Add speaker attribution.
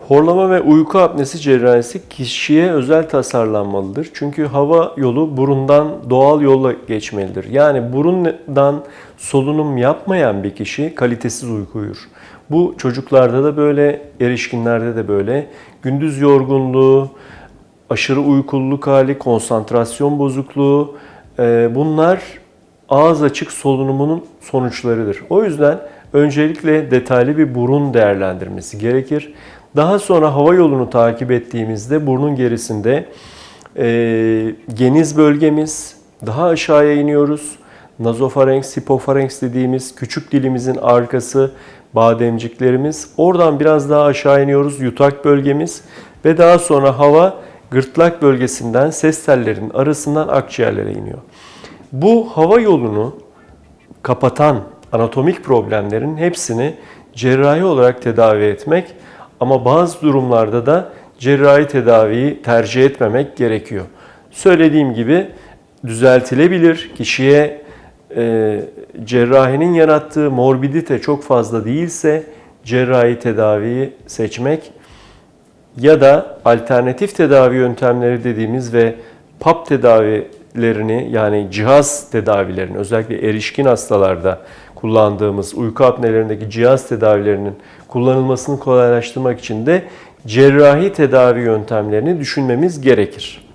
Speaker 1: Horlama ve uyku apnesi cerrahisi kişiye özel tasarlanmalıdır. Çünkü hava yolu burundan doğal yolla geçmelidir. Yani burundan solunum yapmayan bir kişi kalitesiz uyku uyur. Bu çocuklarda da böyle, erişkinlerde de böyle. Gündüz yorgunluğu, aşırı uykululuk hali, konsantrasyon bozukluğu bunlar ağız açık solunumunun sonuçlarıdır. O yüzden öncelikle detaylı bir burun değerlendirmesi gerekir. Daha sonra hava yolunu takip ettiğimizde burnun gerisinde geniz bölgemiz, daha aşağıya iniyoruz. Nazofarenks, hipofarenks dediğimiz küçük dilimizin arkası, bademciklerimiz. Oradan biraz daha aşağı iniyoruz, yutak bölgemiz ve daha sonra hava gırtlak bölgesinden ses tellerinin arasından akciğerlere iniyor. Bu hava yolunu kapatan anatomik problemlerin hepsini cerrahi olarak tedavi etmek ama bazı durumlarda da cerrahi tedaviyi tercih etmemek gerekiyor. Söylediğim gibi düzeltilebilir. Kişiye cerrahinin yarattığı morbidite çok fazla değilse cerrahi tedaviyi seçmek ya da alternatif tedavi yöntemleri dediğimiz ve PAP tedavilerini yani cihaz tedavilerini özellikle erişkin hastalarda kullandığımız uyku apnelerindeki cihaz tedavilerinin kullanılmasını kolaylaştırmak için de cerrahi tedavi yöntemlerini düşünmemiz gerekir.